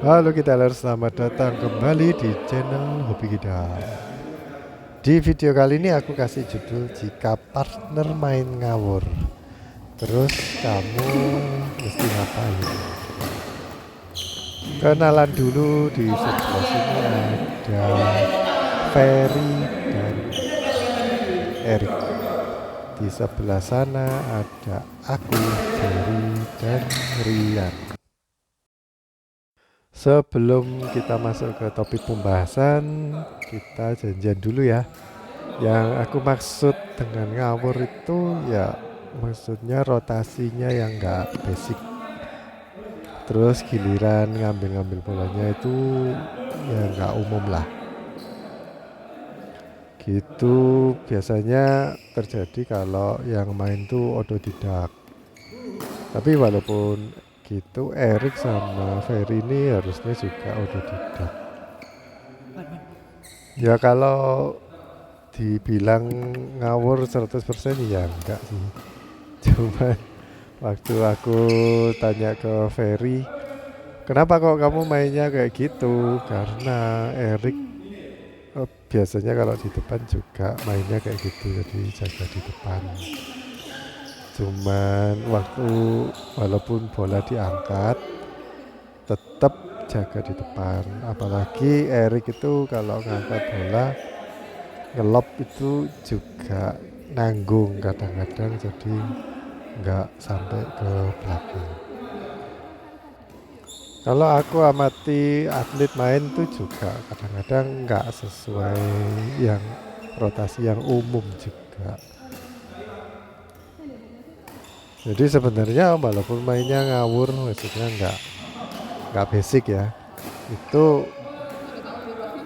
Halo kita selamat datang kembali di channel Hobi Kita. Di video kali ini aku kasih judul jika partner main ngawur. Terus kamu mesti ngapain? Kenalan dulu, di sebelah sini ada Ferry dan Erik. Di sebelah sana ada aku, Ferry dan Rian. Sebelum kita masuk ke topik pembahasan, kita janjian dulu ya. Yang aku maksud dengan ngawur itu ya maksudnya rotasinya yang enggak basic. Terus giliran ngambil-ngambil bolanya itu ya enggak umum lah. Gitu biasanya terjadi kalau yang main tuh otodidak. Tapi walaupun gitu Erik sama Ferry ini harusnya juga otodidak. Ya kalau dibilang ngawur 100% ya enggak sih. Cuman waktu aku tanya ke Ferry, kenapa kok kamu mainnya kayak gitu? Karena Erik biasanya kalau di depan juga mainnya kayak gitu, jadi jaga di depan. Cuman waktu walaupun bola diangkat, tetap jaga di depan. Apalagi Erik itu kalau ngangkat bola, ngelop itu juga nanggung kadang-kadang, jadi nggak sampai ke belakang. Kalau aku amati atlet main tuh juga kadang-kadang nggak sesuai yang rotasi yang umum juga. Jadi sebenarnya walaupun mainnya ngawur, maksudnya nggak basic ya, itu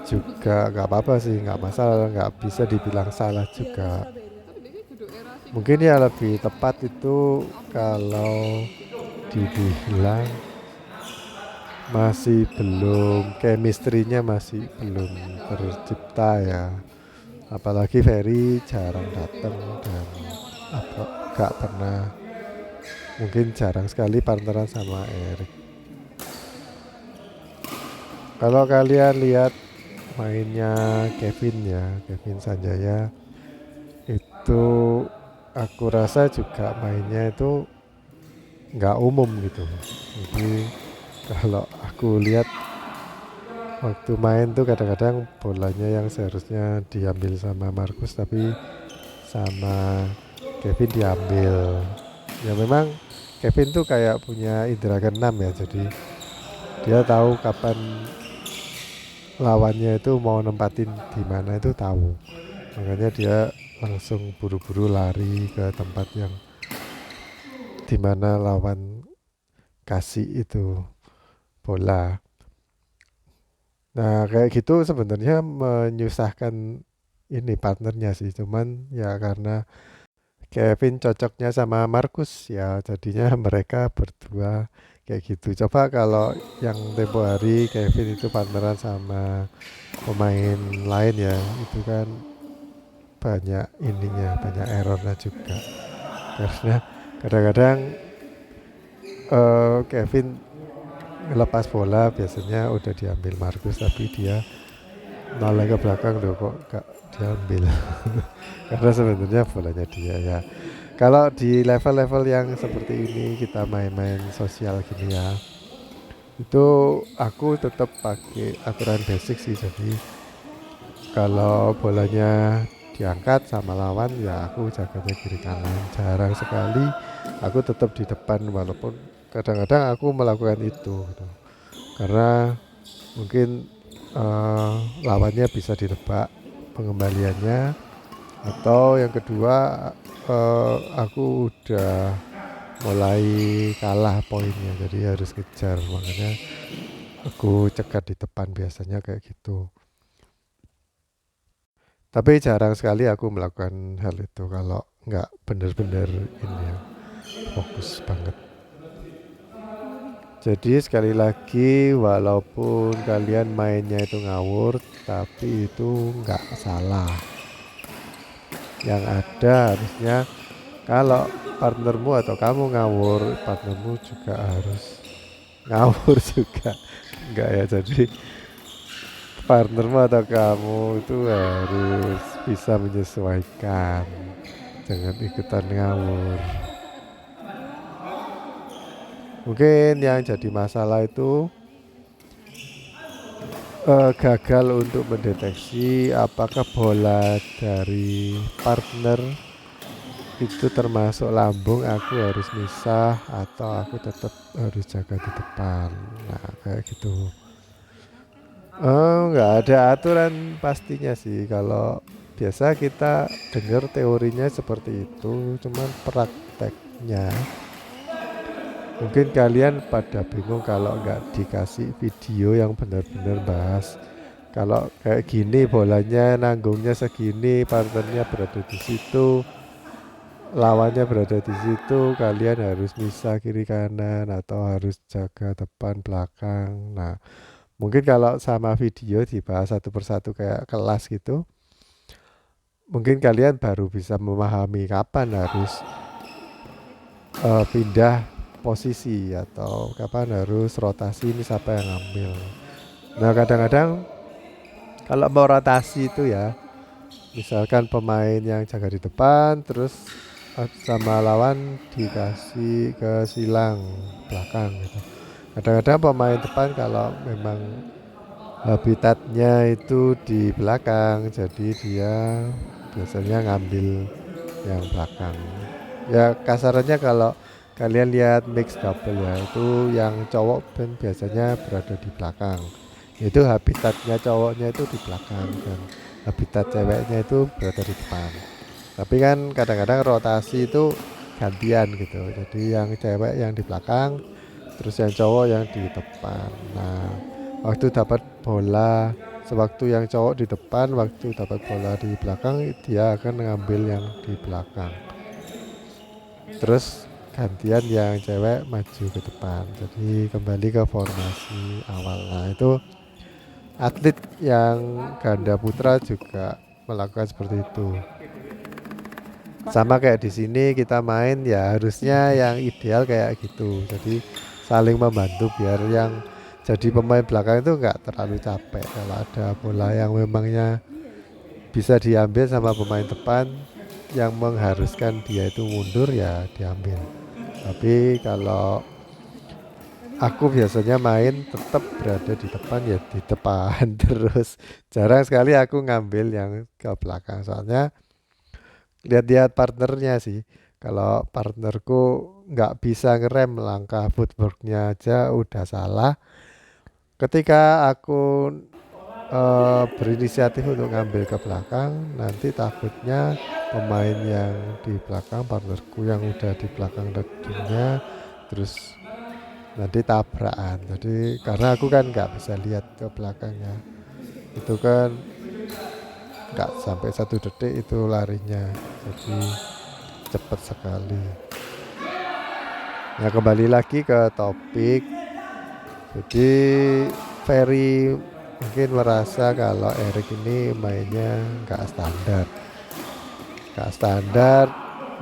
juga nggak apa-apa sih, nggak masalah, nggak bisa dibilang salah juga. Mungkin ya lebih tepat itu kalau dibilang masih belum, chemistry-nya masih belum tercipta ya. Apalagi Ferry jarang datang dan apa gak pernah, mungkin jarang sekali partneran sama Erik. Kalau kalian lihat mainnya Kevin ya, Kevin Sanjaya, itu aku rasa juga mainnya itu nggak umum gitu. Jadi kalau aku lihat waktu main tuh kadang-kadang bolanya yang seharusnya diambil sama Markus tapi sama Kevin diambil. Ya memang Kevin tuh kayak punya indera keenam ya, jadi dia tahu kapan lawannya itu mau nempatin di mana itu tahu. Makanya dia langsung buru-buru lari ke tempat yang dimana lawan kasih itu bola. Nah kayak gitu sebenarnya menyusahkan ini partnernya sih, cuman ya karena Kevin cocoknya sama Markus ya jadinya mereka berdua kayak gitu. Coba kalau yang tempo hari Kevin itu partneran sama pemain lain ya, itu kan banyak ininya, banyak errornya juga. Karena kadang-kadang Kevin ngelepas bola biasanya udah diambil Markus tapi dia noleh ke belakang loh kok gak diambil. Karena sebenarnya bolanya dia ya. Kalau di level-level yang seperti ini kita main-main sosial gini ya, itu aku tetap pakai aturan basic sih. Jadi kalau bolanya diangkat sama lawan ya aku jaganya kiri kanan. Jarang sekali aku tetap di depan walaupun kadang-kadang aku melakukan itu gitu. Karena mungkin lawannya bisa ditebak pengembaliannya, atau yang kedua aku udah mulai kalah poinnya jadi harus kejar, makanya aku cekat di depan biasanya kayak gitu. Tapi jarang sekali aku melakukan hal itu kalau nggak bener-bener ini ya, fokus banget. Jadi sekali lagi walaupun kalian mainnya itu ngawur, tapi itu nggak salah. Yang ada harusnya kalau partnermu atau kamu ngawur, partnermu juga harus ngawur juga enggak ya. Jadi partnermu atau kamu itu harus bisa menyesuaikan, jangan ikutan ngawur. Mungkin yang jadi masalah itu gagal untuk mendeteksi apakah bola dari partner itu termasuk lambung, aku harus misah atau aku tetap harus jaga di depan. Nah kayak gitu. Nggak ada aturan pastinya sih. Kalau biasa kita dengar teorinya seperti itu, cuman prakteknya mungkin kalian pada bingung kalau nggak dikasih video yang benar-benar bahas. Kalau kayak gini bolanya nanggungnya segini, partnernya berada di situ, lawannya berada di situ, kalian harus misah kiri kanan atau harus jaga depan belakang. Nah, mungkin kalau sama video dibahas satu persatu kayak kelas gitu, mungkin kalian baru bisa memahami kapan harus pindah posisi atau kapan harus rotasi, ini siapa yang ngambil. Nah, kadang-kadang kalau mau rotasi itu ya, misalkan pemain yang jaga di depan terus sama lawan dikasih ke silang belakang gitu. Kadang-kadang pemain depan kalau memang habitatnya itu di belakang, jadi dia biasanya ngambil yang belakang. Ya kasarannya kalau kalian lihat mix double ya, itu yang cowok biasanya berada di belakang. Itu habitatnya cowoknya itu di belakang dan habitat ceweknya itu berada di depan. Tapi kan kadang-kadang rotasi itu gantian gitu. Jadi yang cewek yang di belakang, terus yang cowok yang di depan. Nah, waktu dapat bola, sewaktu yang cowok di depan, waktu dapat bola di belakang, dia akan mengambil yang di belakang. Terus gantian yang cewek maju ke depan. Jadi kembali ke formasi awal. Nah, itu atlet yang ganda putra juga melakukan seperti itu. Sama kayak di sini kita main ya harusnya yang ideal kayak gitu. Jadi saling membantu biar yang jadi pemain belakang itu nggak terlalu capek. Kalau ada bola yang memangnya bisa diambil sama pemain depan yang mengharuskan dia itu mundur ya diambil. Tapi kalau aku biasanya main tetap berada di depan ya di depan terus. Jarang sekali aku ngambil yang ke belakang soalnya lihat-lihat partnernya sih. Kalau partnerku nggak bisa ngerem langkah footworknya aja udah salah. Ketika aku berinisiatif untuk ngambil ke belakang, nanti takutnya pemain yang di belakang partnerku yang udah di belakang redunya terus nanti tabrakan. Jadi karena aku kan nggak bisa lihat ke belakangnya, itu kan nggak sampai 1 detik itu larinya, jadi cepat sekali. Nah kembali lagi ke topik, jadi Ferry mungkin merasa kalau Erik ini mainnya nggak standar,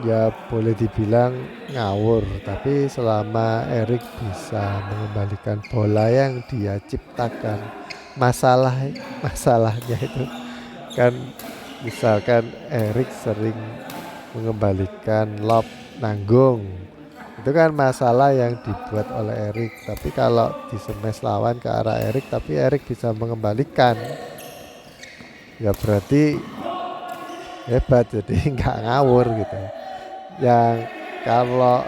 ya boleh dibilang ngawur. Tapi selama Erik bisa mengembalikan bola yang dia ciptakan, masalahnya itu kan misalkan Erik sering mengembalikan lob nanggung, itu kan masalah yang dibuat oleh Erik. Tapi kalau di smash lawan ke arah Erik tapi Erik bisa mengembalikan, ya berarti hebat, jadi nggak ngawur gitu. Yang kalau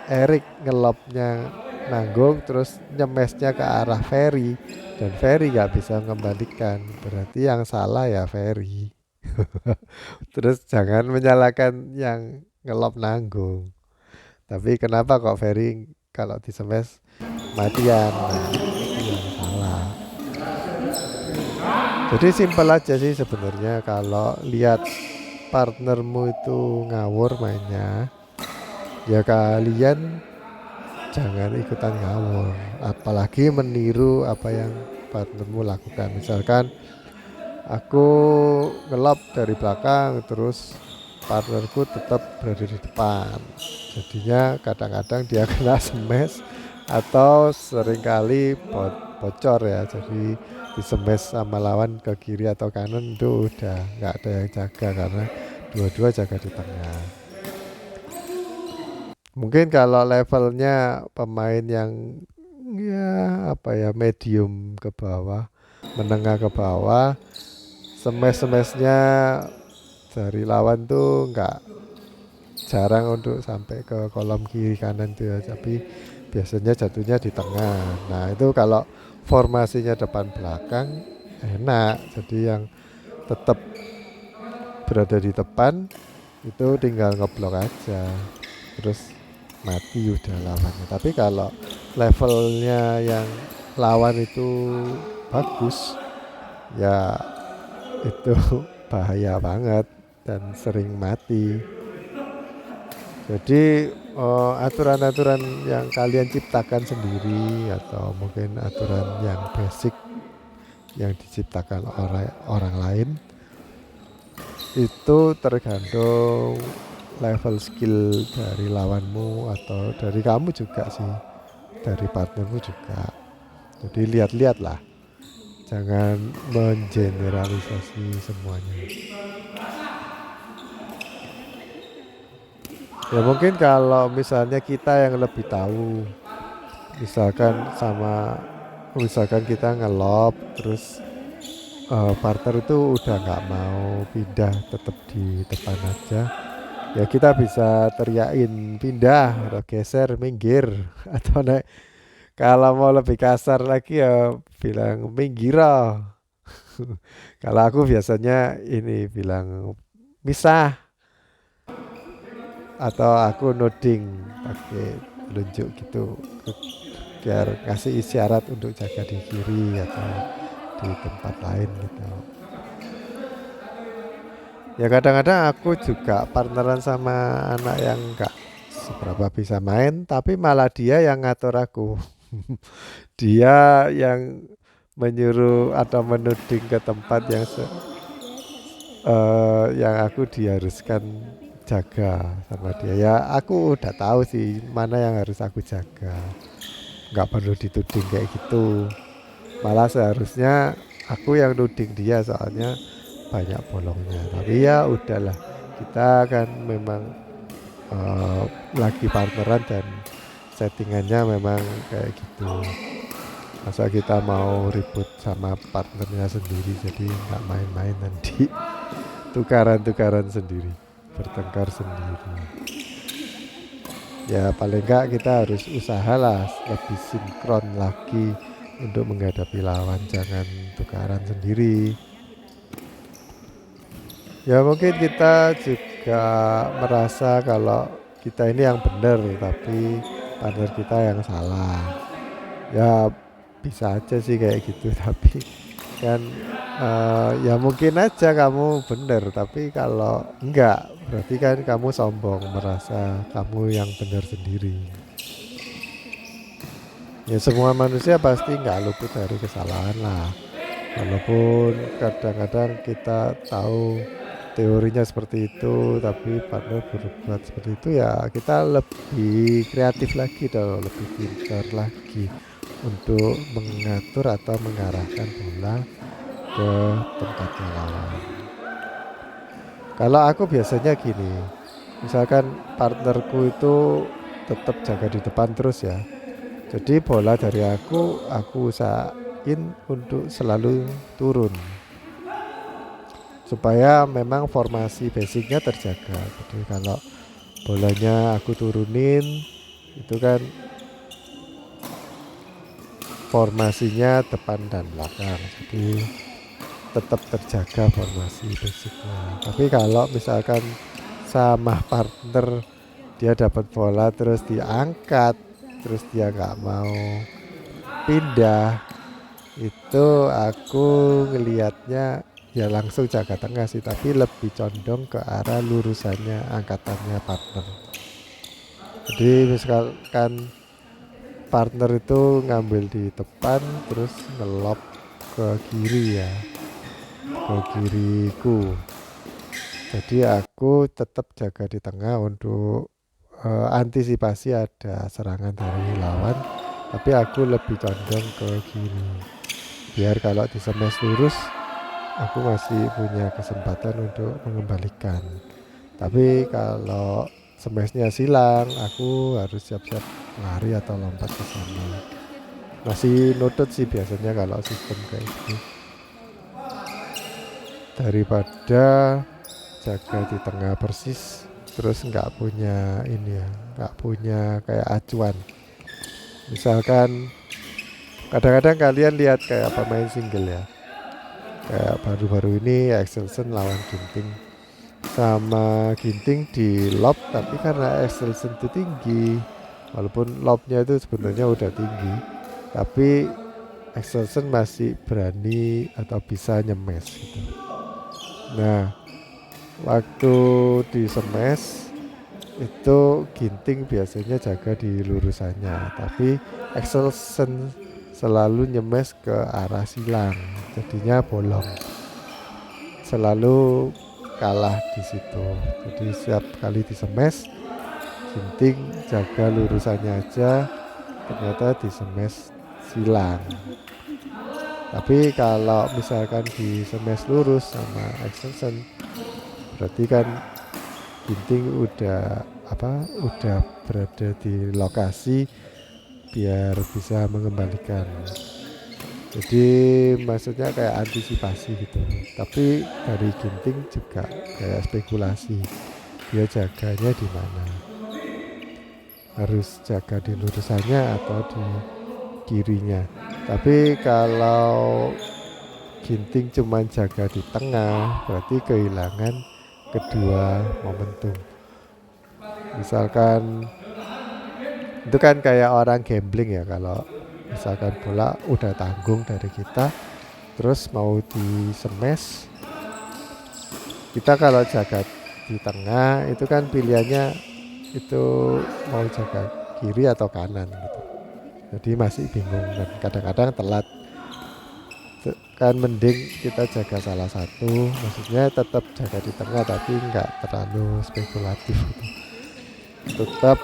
Erik ngelopnya nanggung terus nyemesnya ke arah Ferry dan Ferry nggak bisa mengembalikan, berarti yang salah ya Ferry. Terus jangan menyalahkan yang ngelop nanggung, tapi kenapa kok Ferry kalau di smash matian, nah itu yang salah. Jadi simpel aja sih sebenarnya, kalau lihat partnermu itu ngawur mainnya, ya kalian jangan ikutan ngawur, apalagi meniru apa yang partnermu lakukan. Misalkan aku ngelap dari belakang terus partnerku tetap berada di depan, jadinya kadang-kadang dia kena smash, atau seringkali bocor ya, jadi disemes sama lawan ke kiri atau kanan itu udah nggak ada yang jaga karena dua-dua jaga di tengah. Mungkin kalau levelnya pemain yang ya apa ya medium ke bawah, menengah ke bawah, smash-smashnya dari lawan tuh nggak jarang untuk sampai ke kolom kiri kanan tuh ya, tapi biasanya jatuhnya di tengah. Nah itu kalau formasinya depan belakang enak, jadi yang tetap berada di depan itu tinggal ngeblok aja, terus mati udah lawannya. Tapi kalau levelnya yang lawan itu bagus, ya itu bahaya banget dan sering mati. Jadi aturan-aturan yang kalian ciptakan sendiri atau mungkin aturan yang basic yang diciptakan orang lain itu tergantung level skill dari lawanmu atau dari kamu juga sih, dari partnermu juga. Jadi lihat-lihat lah, jangan mengeneralisasi semuanya. Ya mungkin kalau misalnya kita yang lebih tahu, misalkan kita ngelob terus partner itu udah nggak mau pindah, tetap di depan aja, ya kita bisa teriakin pindah atau geser minggir atau naik, kalau mau lebih kasar lagi ya bilang minggir oh. Kalau aku biasanya ini bilang misah, atau aku nuding pakai telunjuk gitu biar kasih isyarat untuk jaga di kiri atau di tempat lain gitu. Ya kadang-kadang aku juga partneran sama anak yang enggak seberapa bisa main, tapi malah dia yang ngatur aku. Dia yang menyuruh atau menuding ke tempat yang aku diharuskan jaga sama dia. Ya aku udah tahu sih mana yang harus aku jaga, nggak perlu dituding kayak gitu. Malah seharusnya aku yang nuding dia soalnya banyak bolongnya. Tapi ya udahlah, kita kan memang eh, lagi partneran dan settingannya memang kayak gitu. Masa kita mau ribut sama partnernya sendiri, jadi nggak main-main nanti tukaran-tukaran sendiri, bertengkar sendiri. Ya paling enggak kita harus usahalah lebih sinkron lagi untuk menghadapi lawan, jangan tukaran sendiri. Ya mungkin kita juga merasa kalau kita ini yang benar tapi partner kita yang salah. Ya bisa aja sih kayak gitu tapi kan ya mungkin aja kamu benar, tapi kalau enggak berarti kan kamu sombong merasa kamu yang benar sendiri. Ya semua manusia pasti nggak luput dari kesalahan lah, walaupun kadang-kadang kita tahu teorinya seperti itu tapi partner berbuat seperti itu, ya kita lebih kreatif lagi atau lebih pintar lagi untuk mengatur atau mengarahkan bola ke tempatnya lawan. Kalau aku biasanya gini, misalkan partnerku itu tetap jaga di depan terus ya, jadi bola dari aku usahain untuk selalu turun supaya memang formasi basicnya terjaga. Jadi kalau bolanya aku turunin itu kan formasinya depan dan belakang, jadi tetap terjaga formasi basicnya. Tapi kalau misalkan sama partner dia dapat bola terus diangkat, terus dia nggak mau pindah, itu aku ngelihatnya ya langsung jaga tengah sih, tapi lebih condong ke arah lurusannya angkatannya partner. Jadi misalkan partner itu ngambil di depan terus ngelop ke kiri ya, ke kiriku, jadi aku tetap jaga di tengah untuk antisipasi ada serangan dari lawan tapi aku lebih condong ke kiri. Biar kalau di smash lurus, aku masih punya kesempatan untuk mengembalikan. Tapi kalau smashnya silang, aku harus siap-siap lari atau lompat ke sana. Masih nutut sih biasanya kalau sistem kayak gitu. Daripada jaga di tengah persis, terus nggak punya ini ya, nggak punya kayak acuan. Misalkan kadang-kadang kalian lihat kayak pemain single ya, kayak baru-baru ini Excelsen lawan Ginting, sama Ginting di lob, tapi karena Excelsen itu tinggi, walaupun lobnya itu sebenarnya udah tinggi, tapi Excelsen masih berani atau bisa nyemes gitu. Nah, waktu di smash itu Ginting biasanya jaga di lurusannya, tapi Excelsen selalu nyemes ke arah silang, jadinya bolong. Selalu kalah di situ. Jadi setiap kali di smash, Ginting jaga lurusannya aja, ternyata di smash silang. Tapi kalau misalkan di smash lurus sama Excelsen, berarti kan Ginting udah berada di lokasi biar bisa mengembalikan. Jadi maksudnya kayak antisipasi gitu. Tapi dari Ginting juga kayak spekulasi, dia jaganya di mana, harus jaga di lurusannya atau di kirinya. Tapi kalau Ginting cuma jaga di tengah, berarti kehilangan kedua momentum. Misalkan itu kan kayak orang gambling ya, kalau misalkan bola udah tanggung dari kita, terus mau di smash, kita kalau jaga di tengah itu kan pilihannya itu mau jaga kiri atau kanan gitu. Jadi masih bingung dan kadang-kadang telat. Kan mending kita jaga salah satu, maksudnya tetap jaga di tengah tapi nggak terlalu spekulatif gitu. Tetap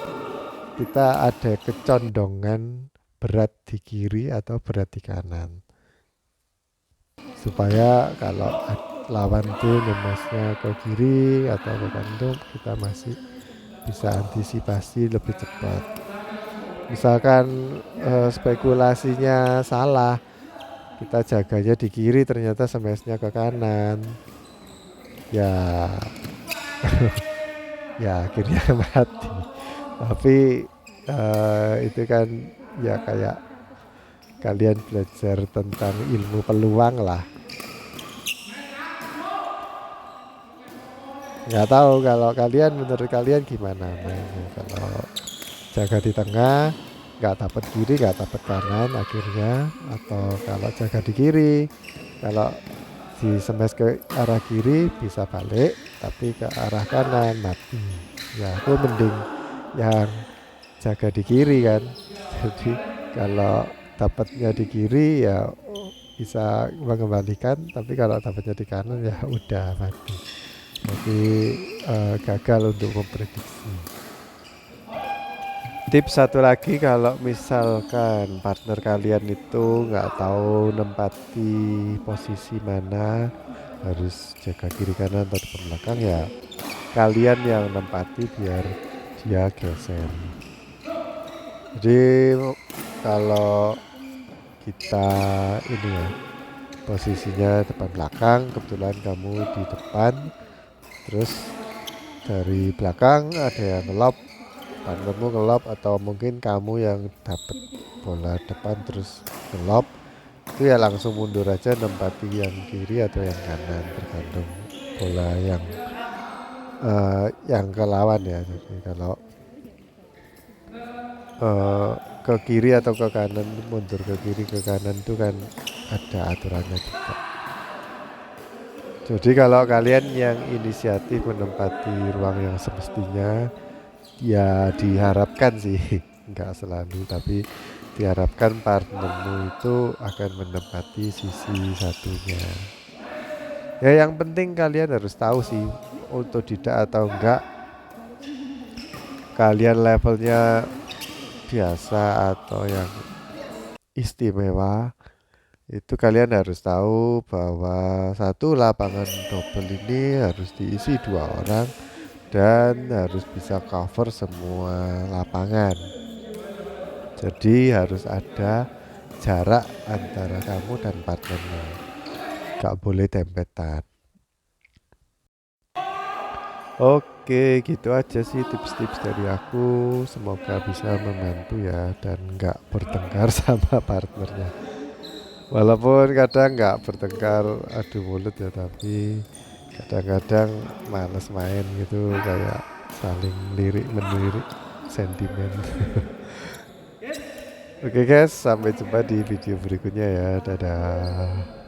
kita ada kecondongan berat di kiri atau berat di kanan, supaya kalau lawan tuh nyemesnya ke kiri atau ke kanan, kita masih bisa antisipasi lebih cepat. Misalkan spekulasinya salah, kita jaganya di kiri ternyata smashnya ke kanan, ya ya akhirnya mati. Tapi itu kan ya kayak kalian belajar tentang ilmu peluang lah. Nggak tahu kalau kalian, menurut kalian gimana mainnya, kalau jaga di tengah nggak dapat kiri nggak dapat kanan akhirnya, atau kalau jaga di kiri kalau di smash ke arah kiri bisa balik tapi ke arah kanan mati. Ya aku mending yang jaga di kiri kan. Jadi kalau dapatnya di kiri ya bisa mengembalikan, tapi kalau dapatnya di kanan ya udah mati. Jadi gagal untuk memprediksi. Tips satu lagi, kalau misalkan partner kalian itu nggak tahu nempati posisi mana, harus jaga kiri kanan atau depan belakang, ya kalian yang nempati biar dia geser. Jadi kalau kita ini ya posisinya depan belakang, kebetulan kamu di depan, terus dari belakang ada yang ngelob, partnermu ngelob, atau mungkin kamu yang dapat bola depan terus ngelob, itu ya langsung mundur aja nempati yang kiri atau yang kanan, tergantung bola yang ke lawan ya. Jadi kalau ke kiri atau ke kanan, mundur ke kiri ke kanan itu kan ada aturannya juga. Jadi kalau kalian yang inisiatif menempati ruang yang semestinya, ya diharapkan sih, nggak selalu, tapi diharapkan partnermu itu akan menempati sisi satunya. Ya yang penting kalian harus tahu sih, otodidak atau enggak, kalian levelnya biasa atau yang istimewa, itu kalian harus tahu bahwa satu lapangan double ini harus diisi 2 orang dan harus bisa cover semua lapangan. Jadi harus ada jarak antara kamu dan partnernya. Gak boleh dempetan. Oke, gitu aja sih tips-tips dari aku. Semoga bisa membantu ya dan nggak bertengkar sama partnernya. Walaupun kadang nggak bertengkar adu mulut ya, tapi kadang-kadang males main gitu, kayak saling lirik melirik sentimen. Oke guys, sampai jumpa di video berikutnya ya. Dadah.